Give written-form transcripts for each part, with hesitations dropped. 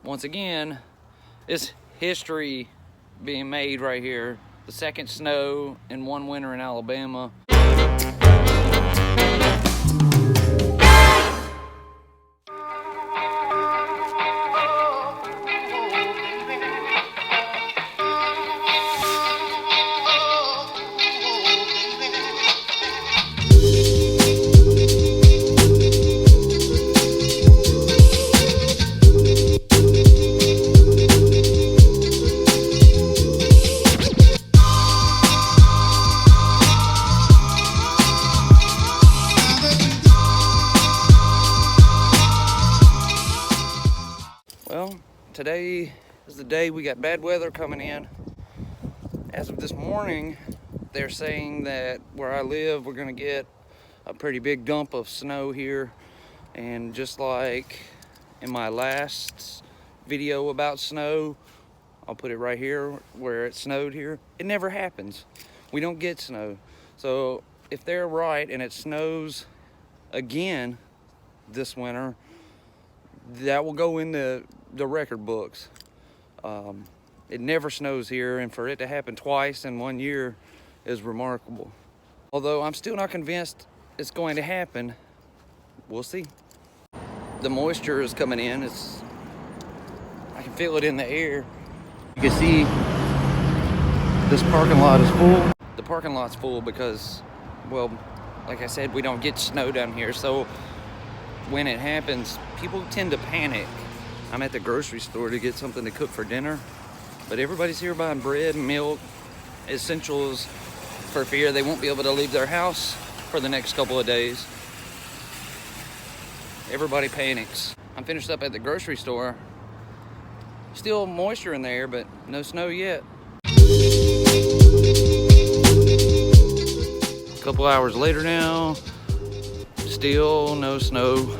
once again, it's history being made right here. The second snow in one winter in Alabama. Well, today is the day we got bad weather coming in. As of this morning, they're saying that where I live, we're gonna get a pretty big dump of snow here. And just like in my last video about snow, I'll put it right here where it snowed here. It never happens. We don't get snow. So if they're right and it snows again this winter, that will go in the record books. It never snows here, and for it to happen twice in 1 year is remarkable. Although I'm still not convinced it's going to happen. We'll see. The moisture is coming in. I can feel it in the air. You can see this parking lot is full. The parking lot's full because, well, like I said, we don't get snow down here, so when it happens, people tend to panic. I'm at the grocery store to get something to cook for dinner, but everybody's here buying bread, milk, essentials, for fear they won't be able to leave their house for the next couple of days. Everybody panics. I'm finished up at the grocery store. Still moisture in the air, but no snow yet. A couple hours later now, still no snow.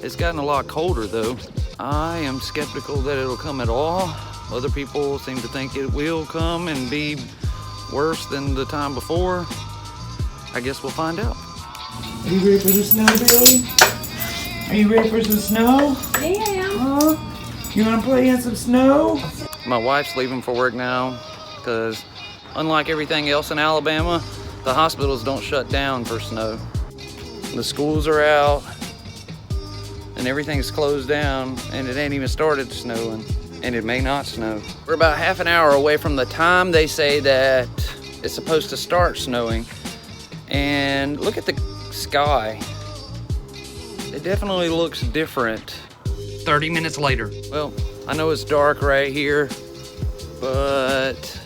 It's gotten a lot colder though. I am skeptical that it'll come at all. Other people seem to think it will come and be worse than the time before. I guess we'll find out. Are you ready for the snow, Billy? Are you ready for some snow? Yeah. You want to play in some snow? My wife's leaving for work now because unlike everything else in Alabama, the hospitals don't shut down for snow. The schools are out and everything's closed down, and it ain't even started snowing, and it may not snow. We're about half an hour away from the time they say that it's supposed to start snowing, and look at the sky. It definitely looks different. 30 minutes later. Well, I know it's dark right here, but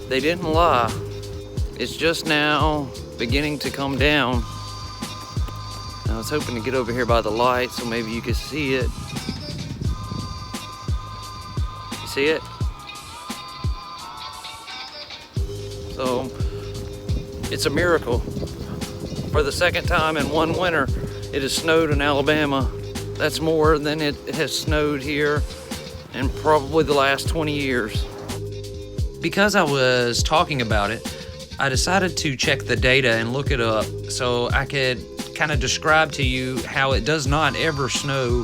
they didn't lie. It's just now beginning to come down. I was hoping to get over here by the light so maybe you could see it. You see it? So, it's a miracle. For the second time in one winter, it has snowed in Alabama. That's more than it has snowed here in probably the last 20 years. Because I was talking about it, I decided to check the data and look it up so I could kind of describe to you how it does not ever snow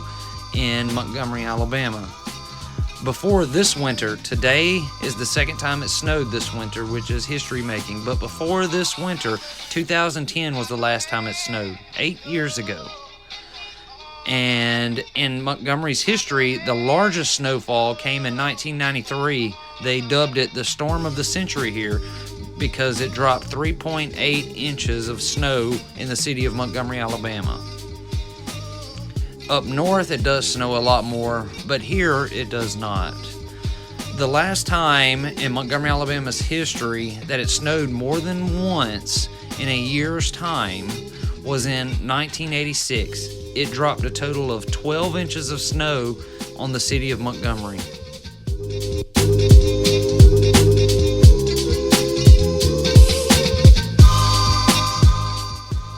in Montgomery, Alabama. Before this winter, today is the second time it snowed this winter, which is history making. But before this winter, 2010 was the last time it snowed, 8 years ago. And in Montgomery's history, the largest snowfall came in 1993. They dubbed it the storm of the century here because it dropped 3.8 inches of snow in the city of Montgomery, Alabama. Up north, it does snow a lot more, but here it does not. The last time in Montgomery, Alabama's history that it snowed more than once in a year's time was in 1986. It dropped a total of 12 inches of snow on the city of Montgomery.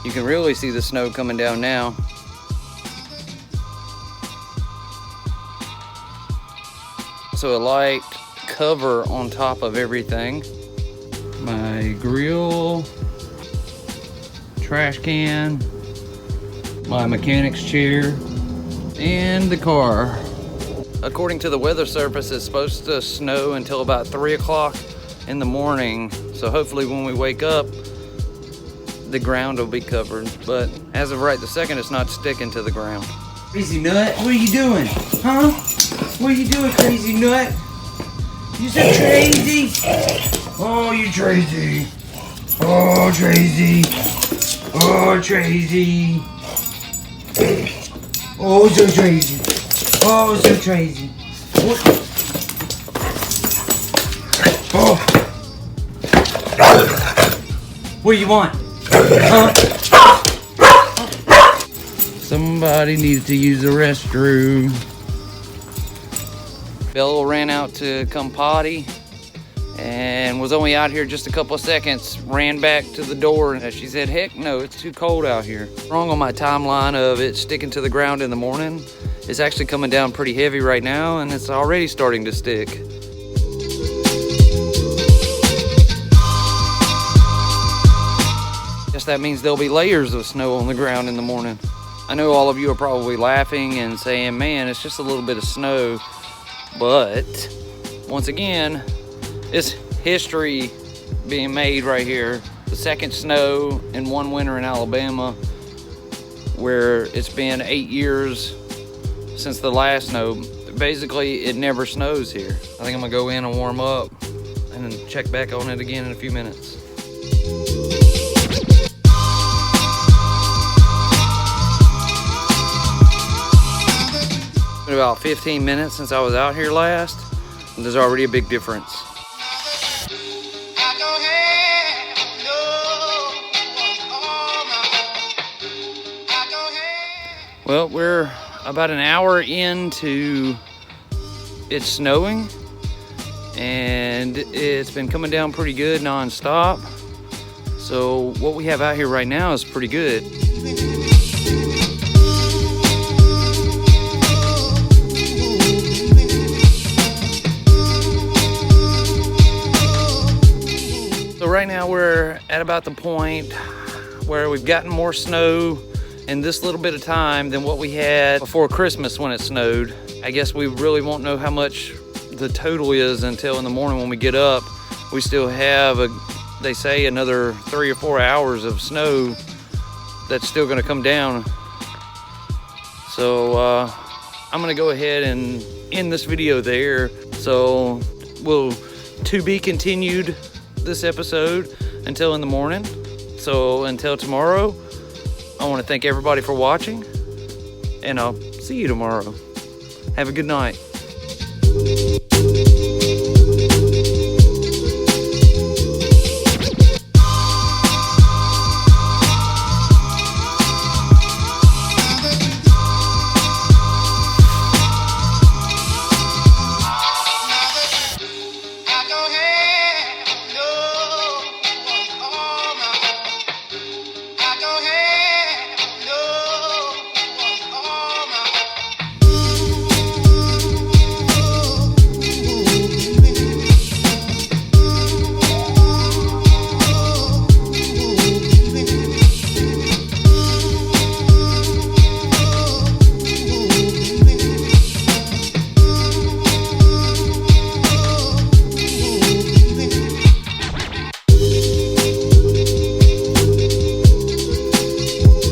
You can really see the snow coming down now. So a light cover on top of everything. My grill, trash can, my mechanic's chair, And the car. According to the weather service, it's supposed to snow until about 3 o'clock in the morning. So hopefully when we wake up, the ground will be covered. But as of right this second, it's not sticking to the ground. Crazy nut, what are you doing? Huh? What are you doing, crazy nut? You so crazy? Oh, you crazy. Oh, crazy. Oh, crazy. Oh, so crazy. Oh, so crazy. Oh. What do you want? Huh? Somebody needed to use the restroom. Bella ran out to come potty and was only out here just a couple of seconds. Ran back to the door and she said, heck no, it's too cold out here. Wrong on my timeline of it sticking to the ground in the morning. It's actually coming down pretty heavy right now and it's already starting to stick. Guess that means there'll be layers of snow on the ground in the morning. I know all of you are probably laughing and saying, man, it's just a little bit of snow. But once again, it's history being made right here. The second snow in one winter in Alabama, where it's been 8 years since the last snow. Basically, it never snows here. I think I'm gonna go in and warm up and then check back on it again in a few minutes. It's been about 15 minutes since I was out here last, and there's already a big difference. Well, we're about an hour into it snowing, and it's been coming down pretty good non-stop. So what we have out here right now is pretty good. So right now we're at about the point where we've gotten more snow in this little bit of time than what we had before Christmas when it snowed. I guess we really won't know how much the total is until in the morning when we get up. We still have, they say, another 3 or 4 hours of snow that's still gonna come down. So I'm gonna go ahead and end this video there. So we'll to be continued this episode until in the morning. So until tomorrow, I want to thank everybody for watching, and I'll see you tomorrow. Have a good night.